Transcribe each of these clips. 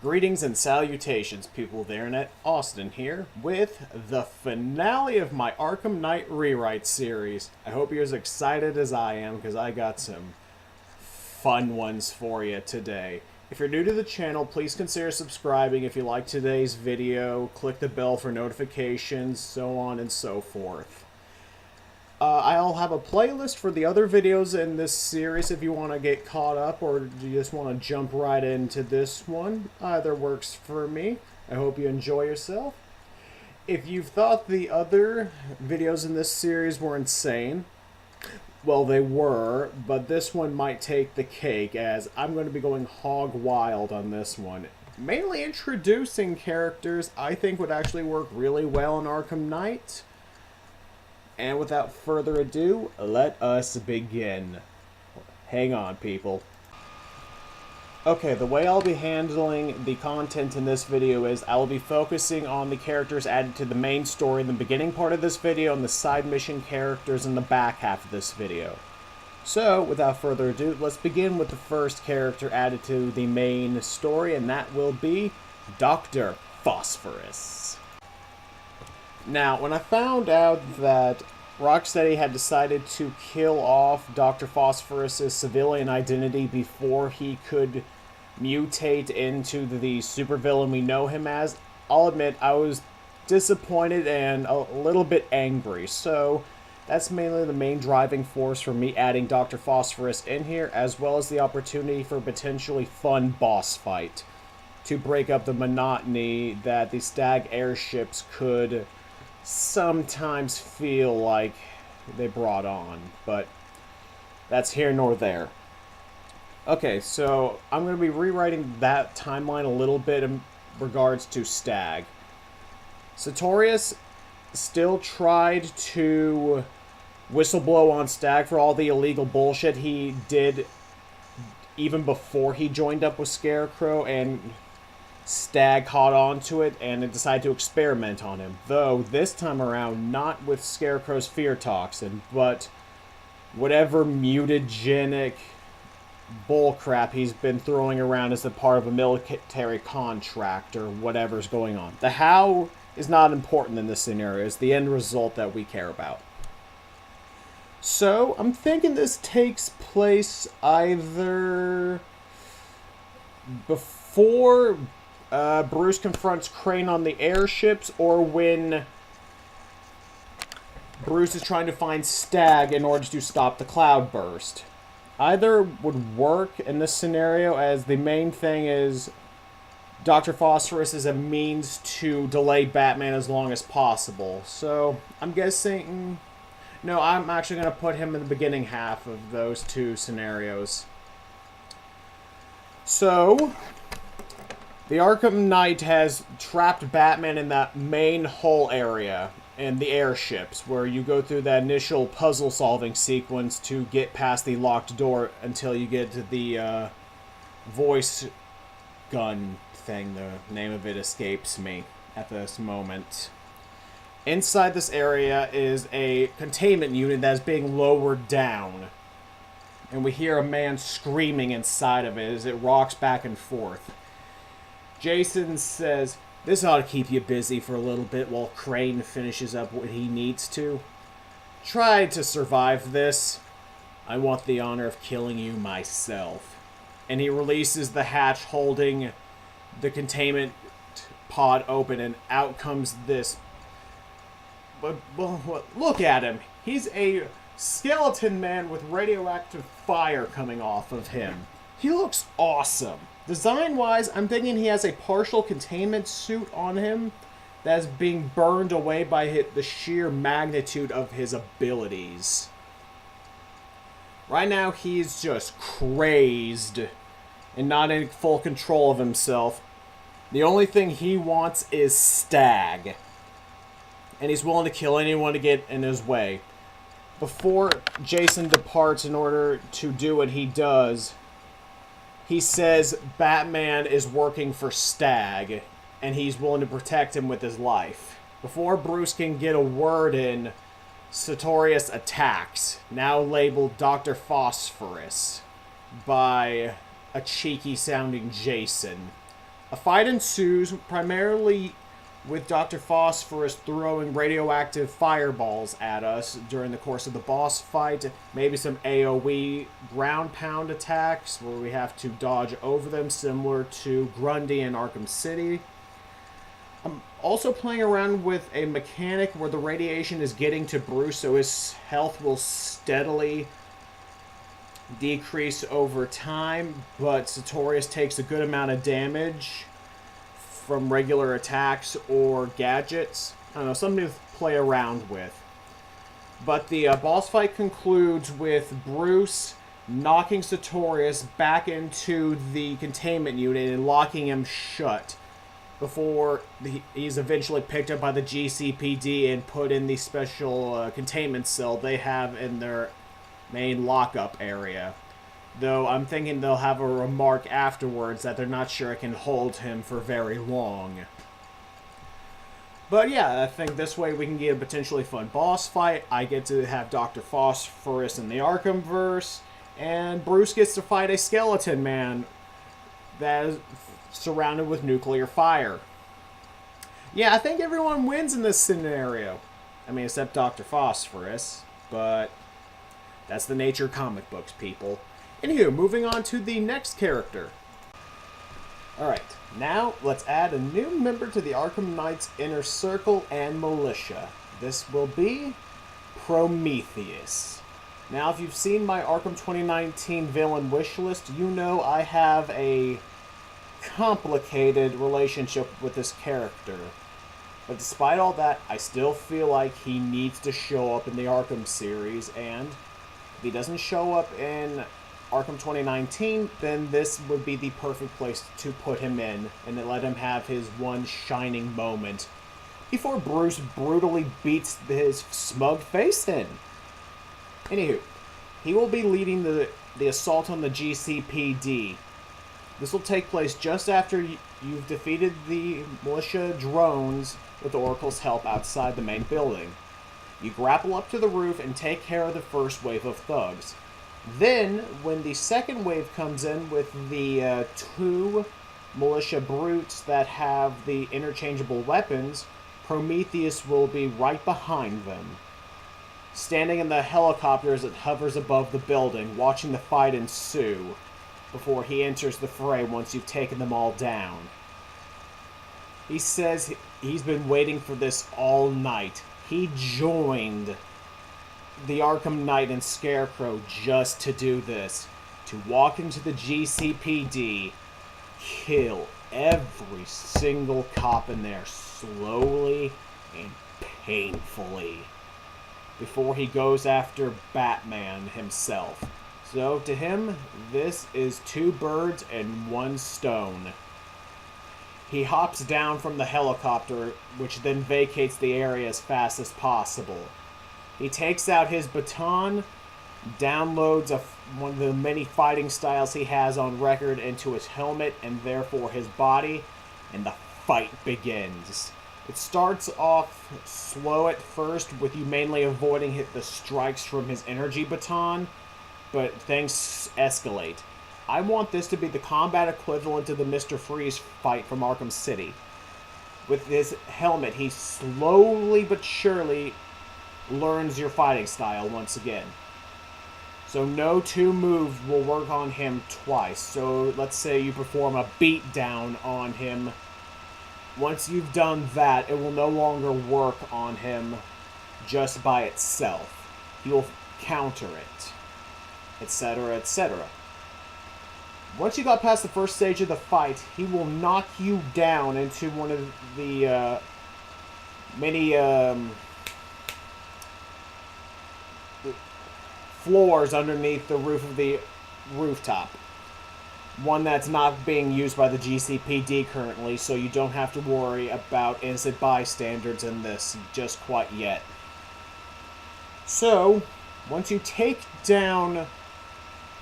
Greetings and salutations, people of the internet. Austin here with the finale of my Arkham Knight Rewrite series. I hope you're as excited as I am because I got some fun ones for you today. If you're new to the channel, please consider subscribing. If you like today's video, click the bell for notifications, so on and so forth. I'll have a playlist for the other videos in this series if you want to get caught up or you just want to jump right into this one. Either works for me. I hope you enjoy yourself. If you've thought the other videos in this series were insane, well, they were, but this one might take the cake as I'm going to be going hog wild on this one. Mainly introducing characters I think would actually work really well in Arkham Knight. And without further ado, let us begin. Hang on, people. Okay, the way I'll be handling the content in this video is I will be focusing on the characters added to the main story in the beginning part of this video and the side mission characters in the back half of this video. So, without further ado, let's begin with the first character added to the main story, and that will be Dr. Phosphorus. Now, when I found out that Rocksteady had decided to kill off Dr. Phosphorus' civilian identity before he could mutate into the supervillain we know him as, I'll admit I was disappointed and a little bit angry. So that's mainly the main driving force for me adding Dr. Phosphorus in here, as well as the opportunity for a potentially fun boss fight to break up the monotony that the Stag airships could sometimes feel like they brought on, but that's here nor there. Okay, so I'm going to be rewriting that timeline a little bit in regards to Stag. Sartorius still tried to whistleblow on Stag for all the illegal bullshit he did even before he joined up with Scarecrow, and Stag caught on to it and it decided to experiment on him. Though, this time around, not with Scarecrow's fear toxin, but whatever mutagenic bullcrap he's been throwing around as a part of a military contract or whatever's going on. The how is not important in this scenario. It's the end result that we care about. So, I'm thinking this takes place either before Bruce confronts Crane on the airships, or when Bruce is trying to find Stag in order to stop the cloudburst. Either would work in this scenario, as the main thing is Dr. Phosphorus is a means to delay Batman as long as possible. So, I'm guessing... No, I'm actually going to put him in the beginning half of those two scenarios. So, the Arkham Knight has trapped Batman in that main hull area in the airships, where you go through that initial puzzle-solving sequence to get past the locked door until you get to the voice gun thing. The name of it escapes me at this moment. Inside this area is a containment unit that is being lowered down, and we hear a man screaming inside of it as it rocks back and forth. Jason says, "This ought to keep you busy for a little bit while Crane finishes up what he needs to. Try to survive this. I want the honor of killing you myself." And he releases the hatch holding the containment pod open, and out comes this... Well, look at him. He's a skeleton man with radioactive fire coming off of him. He looks awesome. Design-wise, I'm thinking he has a partial containment suit on him that's being burned away by the sheer magnitude of his abilities. Right now, he's just crazed and not in full control of himself. The only thing he wants is Stag, and he's willing to kill anyone to get in his way. Before Jason departs in order to do what he does, he says Batman is working for Stag, and he's willing to protect him with his life. Before Bruce can get a word in, Sartorius attacks, now labeled Dr. Phosphorus, by a cheeky-sounding Jason. A fight ensues, primarily with Dr. Phosphorus throwing radioactive fireballs at us during the course of the boss fight. Maybe some AoE ground pound attacks where we have to dodge over them, similar to Grundy in Arkham City. I'm also playing around with a mechanic where the radiation is getting to Bruce, so his health will steadily decrease over time, but Sartorius takes a good amount of damage from regular attacks or gadgets. I don't know, something to play around with. But the boss fight concludes with Bruce knocking Sartorius back into the containment unit and locking him shut before he's eventually picked up by the GCPD and put in the special containment cell they have in their main lockup area. Though I'm thinking they'll have a remark afterwards that they're not sure it can hold him for very long. But yeah, I think this way we can get a potentially fun boss fight. I get to have Dr. Phosphorus in the Arkhamverse, and Bruce gets to fight a skeleton man that is surrounded with nuclear fire. Yeah, I think everyone wins in this scenario. I mean, except Dr. Phosphorus, but that's the nature of comic books, people. Anywho, moving on to the next character. Alright, now let's add a new member to the Arkham Knight's Inner Circle and Militia. This will be Prometheus. Now, if you've seen my Arkham 2019 villain wish list, you know I have a complicated relationship with this character. But despite all that, I still feel like he needs to show up in the Arkham series, and if he doesn't show up in Arkham 2019, then this would be the perfect place to put him in and let him have his one shining moment before Bruce brutally beats his smug face in. Anywho, he will be leading the assault on the GCPD. This will take place just after you've defeated the militia drones with Oracle's help outside the main building. You grapple up to the roof and take care of the first wave of thugs. Then, when the second wave comes in with the two militia brutes that have the interchangeable weapons, Prometheus will be right behind them, standing in the helicopter as it hovers above the building, watching the fight ensue, before he enters the fray once you've taken them all down. He says he's been waiting for this all night. He joined the Arkham Knight and Scarecrow just to do this. To walk into the GCPD, kill every single cop in there slowly and painfully before he goes after Batman himself. So to him, this is two birds and one stone. He hops down from the helicopter, which then vacates the area as fast as possible. He takes out his baton, downloads one of the many fighting styles he has on record into his helmet and therefore his body, and the fight begins. It starts off slow at first, with you mainly avoiding the strikes from his energy baton, but things escalate. I want this to be the combat equivalent to the Mr. Freeze fight from Arkham City. With his helmet, he slowly but surely learns your fighting style once again. So no two moves will work on him twice. So let's say you perform a beatdown on him. Once you've done that, it will no longer work on him just by itself. He will counter it, etc., etc. Once you got past the first stage of the fight, he will knock you down into one of the many floors underneath the roof of the rooftop. One that's not being used by the GCPD currently, so you don't have to worry about innocent bystanders in this just quite yet. So, once you take down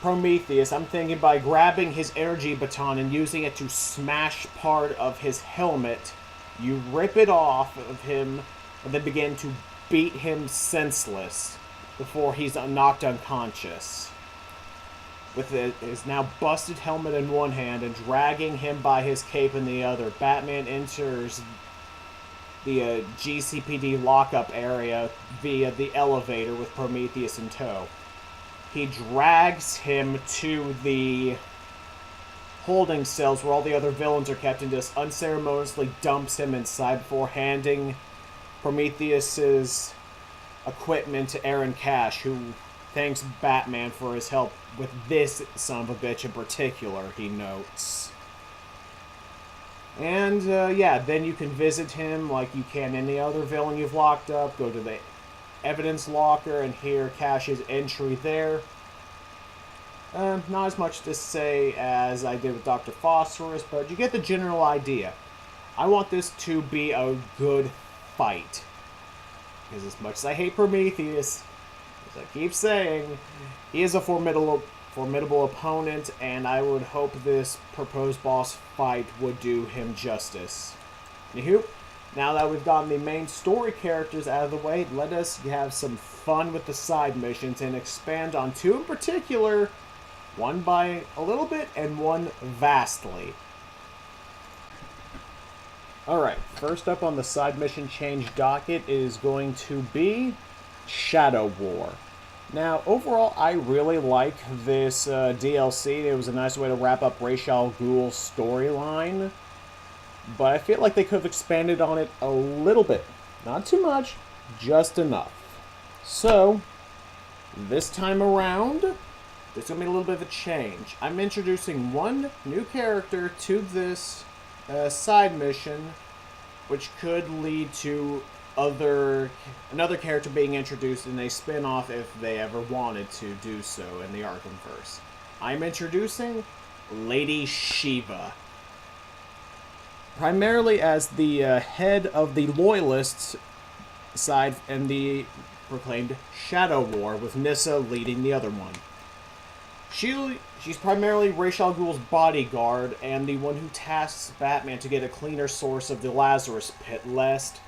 Prometheus, I'm thinking by grabbing his energy baton and using it to smash part of his helmet, you rip it off of him and then begin to beat him senseless before he's knocked unconscious. with his now busted helmet in one hand and dragging him by his cape in the other. Batman enters the GCPD lockup area via the elevator with Prometheus in tow. He drags him to the holding cells where all the other villains are kept and just unceremoniously dumps him inside before handing Prometheus's equipment to Aaron Cash, who thanks Batman for his help with this son of a bitch in particular, he notes. And, yeah, then you can visit him like you can any other villain you've locked up. Go to the evidence locker and hear Cash's entry there. Not as much to say as I did with Dr. Phosphorus, but you get the general idea. I want this to be a good fight. Because as much as I hate Prometheus, as I keep saying, he is a formidable opponent, and I would hope this proposed boss fight would do him justice. Anywho, now that we've gotten the main story characters out of the way, let us have some fun with the side missions and expand on two in particular, one by a little bit and one vastly. Alright, first up on the side mission change docket is going to be Shadow War. Now, overall, I really like this DLC. It was a nice way to wrap up Ra's al Ghul's storyline, but I feel like they could have expanded on it a little bit. Not too much, just enough. So, this time around, there's going to be a little bit of a change. I'm introducing one new character to this side mission, which could lead to another character being introduced in a spin-off if they ever wanted to do so in the Arkhamverse. I'm introducing Lady Shiva. Primarily as the head of the Loyalists side in the proclaimed Shadow War, with Nyssa leading the other one. She's primarily Ra's al Ghul's bodyguard and the one who tasks Batman to get a cleaner source of the Lazarus Pit, lest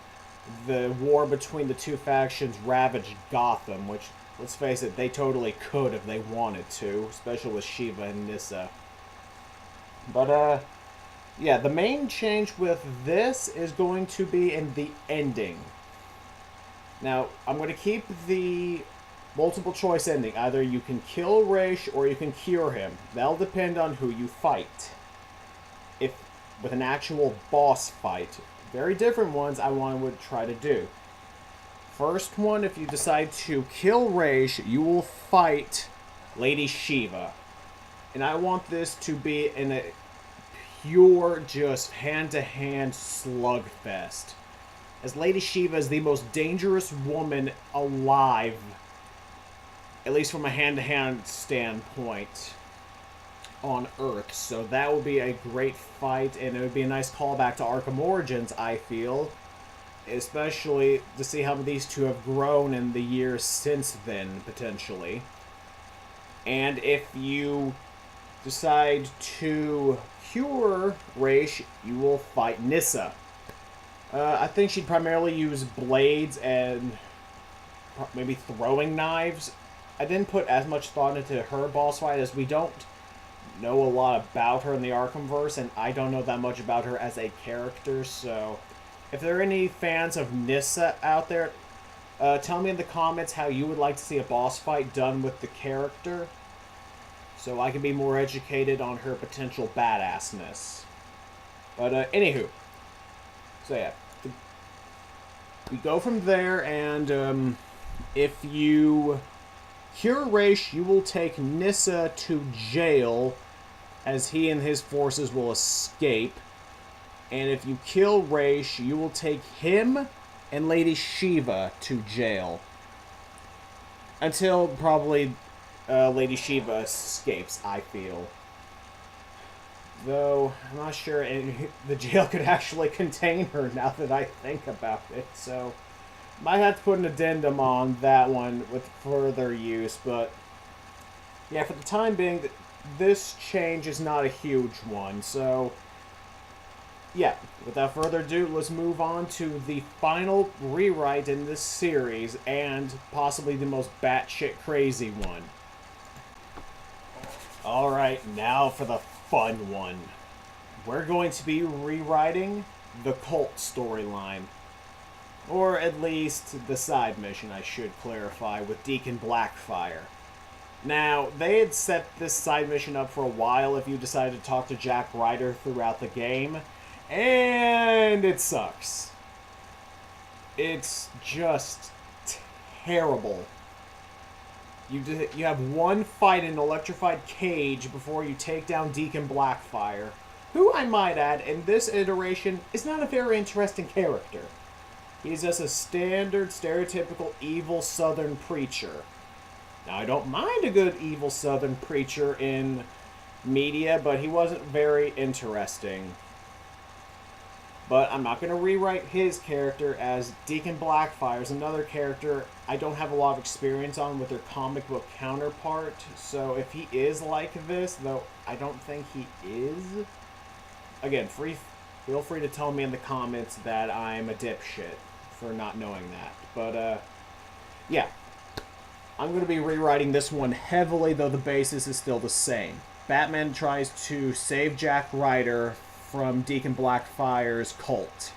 the war between the two factions ravaged Gotham, which, let's face it, they totally could if they wanted to, especially with Shiva and Nyssa. But, yeah, the main change with this is going to be in the ending. Now, I'm going to keep the multiple choice ending. Either you can kill Ra's or you can cure him. That'll depend on who you fight. If with an actual boss fight. Very different ones I would try to do. First one, if you decide to kill Ra's, you will fight Lady Shiva. And I want this to be in a pure, just hand-to-hand slugfest. As Lady Shiva is the most dangerous woman alive, at least from a hand-to-hand standpoint, on Earth. So that will be a great fight, and it would be a nice callback to Arkham Origins, I feel. Especially to see how these two have grown in the years since then, potentially. And if you decide to cure Ra's, you will fight Nyssa. I think she'd primarily use blades and maybe throwing knives. I didn't put as much thought into her boss fight, as we don't know a lot about her in the Arkhamverse, and I don't know that much about her as a character, so if there are any fans of Nyssa out there, tell me in the comments how you would like to see a boss fight done with the character, so I can be more educated on her potential badassness. But, anywho. So, yeah. We go from there, and, if you cure Ra's, you will take Nyssa to jail, as he and his forces will escape. And if you kill Ra's, you will take him and Lady Shiva to jail. Until probably Lady Shiva escapes, I feel. Though, I'm not sure the jail could actually contain her now that I think about it, so might have to put an addendum on that one with further use, but yeah, for the time being, this change is not a huge one, so yeah, without further ado, let's move on to the final rewrite in this series, and possibly the most batshit crazy one. Alright, now for the fun one. We're going to be rewriting the cult storyline. Or at least the side mission, I should clarify, with Deacon Blackfire. Now, they had set this side mission up for a while if you decided to talk to Jack Ryder throughout the game, and it sucks. It's just terrible. You have one fight in an electrified cage before you take down Deacon Blackfire, who, I might add, in this iteration, is not a very interesting character. He's just a standard, stereotypical evil southern preacher. Now, I don't mind a good evil southern preacher in media, but he wasn't very interesting. But I'm not going to rewrite his character, as Deacon Blackfire is another character I don't have a lot of experience on with their comic book counterpart. So if he is like this, though I don't think he is, again, feel free to tell me in the comments that I'm a dipshit for not knowing that. But, yeah. I'm going to be rewriting this one heavily, though the basis is still the same. Batman tries to save Jack Ryder from Deacon Blackfire's cult.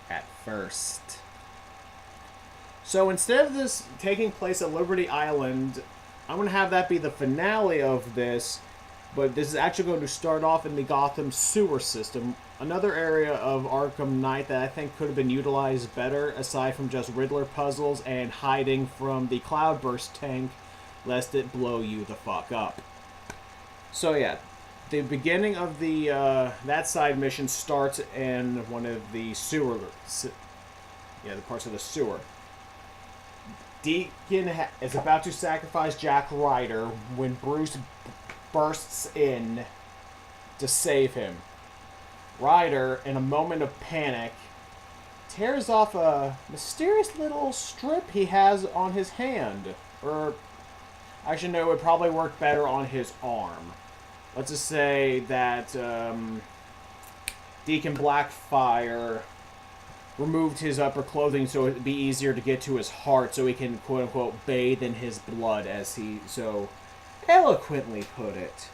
At first. So instead of this taking place at Liberty Island, I'm going to have that be the finale of this, but this is actually going to start off in the Gotham sewer system, another area of Arkham Knight that I think could have been utilized better, aside from just Riddler puzzles and hiding from the Cloudburst tank, lest it blow you the fuck up. So yeah, the beginning of the that side mission starts in one of the sewer, the parts of the sewer. Deacon is about to sacrifice Jack Ryder when Bruce bursts in to save him. Ryder, in a moment of panic, tears off a mysterious little strip he has on his hand. Or, actually no, it would probably work better on his arm. Let's just say that Deacon Blackfire removed his upper clothing so it would be easier to get to his heart so he can, quote-unquote, bathe in his blood, as he so eloquently put it.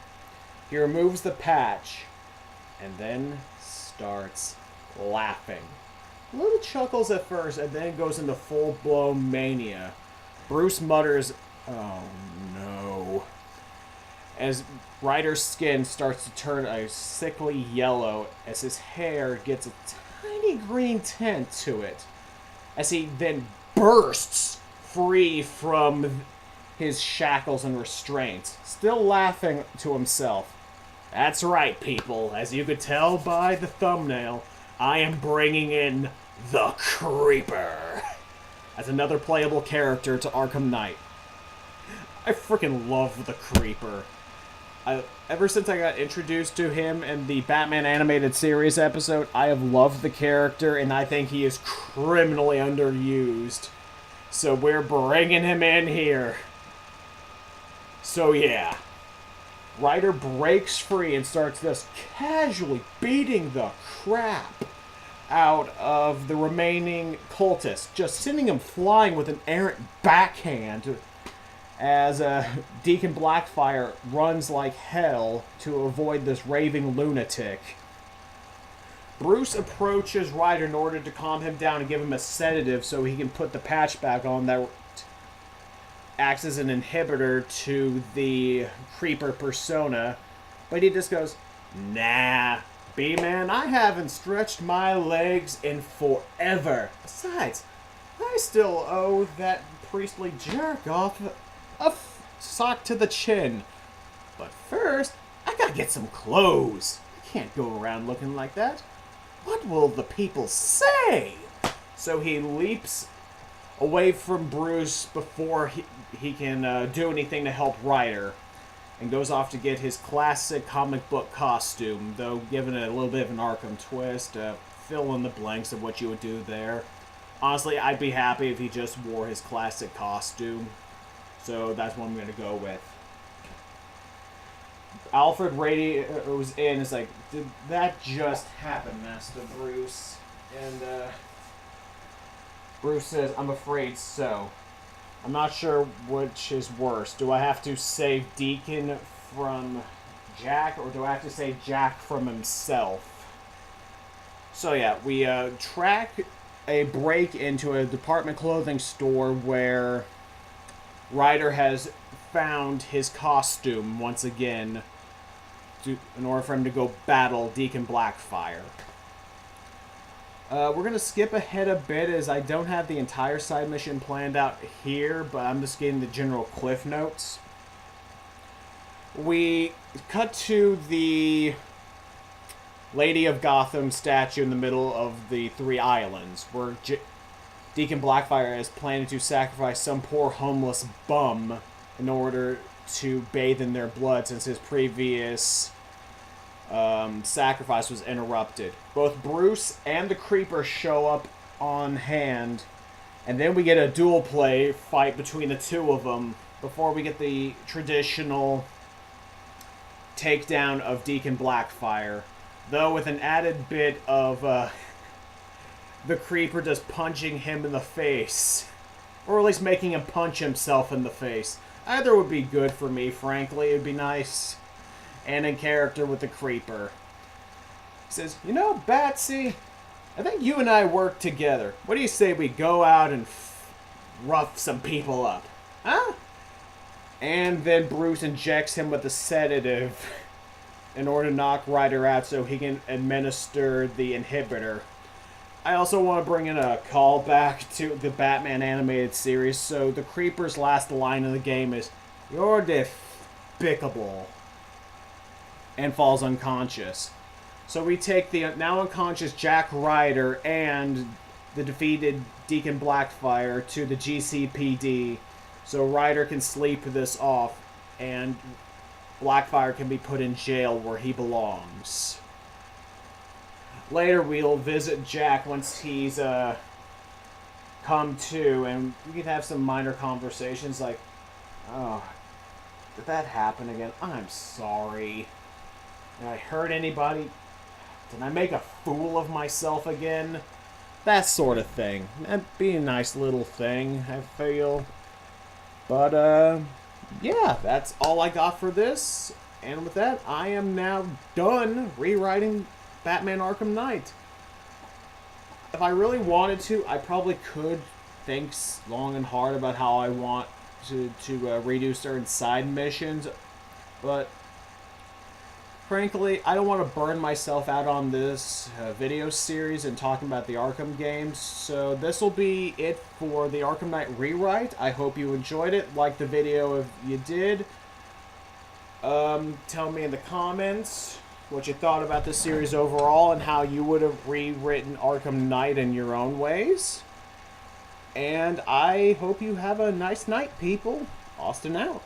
He removes the patch and then starts laughing. Little chuckles at first and then goes into full-blown mania. Bruce mutters, "Oh no," as Ryder's skin starts to turn a sickly yellow as his hair gets a tiny green tint to it, as he then bursts free from his shackles and restraints, still laughing to himself. That's right, people. As you could tell by the thumbnail, I am bringing in the Creeper as another playable character to Arkham Knight. I freaking love the Creeper. Ever since I got introduced to him in the Batman animated series episode, I have loved the character, and I think he is criminally underused. So we're bringing him in here. So yeah. Ryder breaks free and starts thus casually beating the crap out of the remaining cultists, just sending him flying with an errant backhand as Deacon Blackfire runs like hell to avoid this raving lunatic. Bruce approaches Ryder in order to calm him down and give him a sedative so he can put the patch back on that acts as an inhibitor to the Creeper persona, but he just goes, "Nah, B-Man, I haven't stretched my legs in forever. Besides, I still owe that priestly jerk-off a sock to the chin. But first, I gotta get some clothes. I can't go around looking like that. What will the people say?" So he leaps away from Bruce before he can do anything to help Ryder, and goes off to get his classic comic book costume, though given it a little bit of an Arkham twist. Fill in the blanks of what you would do there. Honestly, I'd be happy if he just wore his classic costume, so that's what I'm going to go with. Alfred radios in and is like, "Did that just happen, Master Bruce?" And Bruce says, "I'm afraid so. I'm not sure which is worse. Do I have to save Deacon from Jack, or do I have to say Jack from himself? So yeah, we track a break into a department clothing store where Ryder has found his costume once again in order for him to go battle Deacon Blackfire. We're going to skip ahead a bit as I don't have the entire side mission planned out here, but I'm just getting the general cliff notes. We cut to the Lady of Gotham statue in the middle of the Three Islands, where Deacon Blackfire is planning to sacrifice some poor homeless bum in order to bathe in their blood since his previous sacrifice was interrupted. Both Bruce and the Creeper show up on hand, and then we get a dual play fight between the two of them before we get the traditional takedown of Deacon Blackfire, though with an added bit of the Creeper just punching him in the face, or at least making him punch himself in the face. Either would be good for me, frankly. It'd be nice and in character with the Creeper. He says, "You know, Batsy, I think you and I work together. What do you say we go out and rough some people up? Huh?" And then Bruce injects him with a sedative in order to knock Ryder out so he can administer the inhibitor. I also want to bring in a callback to the Batman animated series. So the Creeper's last line in the game is, "You're despicable," and falls unconscious. So we take the now unconscious Jack Ryder and the defeated Deacon Blackfire to the GCPD so Ryder can sleep this off and Blackfire can be put in jail where he belongs. Later we'll visit Jack once he's come to, and we can have some minor conversations like, "Oh, did that happen again? I'm sorry. Did I hurt anybody? Did I make a fool of myself again?" That sort of thing. That'd be a nice little thing, I feel. But, yeah, that's all I got for this. And with that, I am now done rewriting Batman Arkham Knight. If I really wanted to, I probably could think long and hard about how I want to redo certain side missions, but frankly, I don't want to burn myself out on this video series and talking about the Arkham games, so this will be it for the Arkham Knight Rewrite. I hope you enjoyed it. Like the video if you did. Tell me in the comments what you thought about this series overall and how you would have rewritten Arkham Knight in your own ways. And I hope you have a nice night, people. Austin out.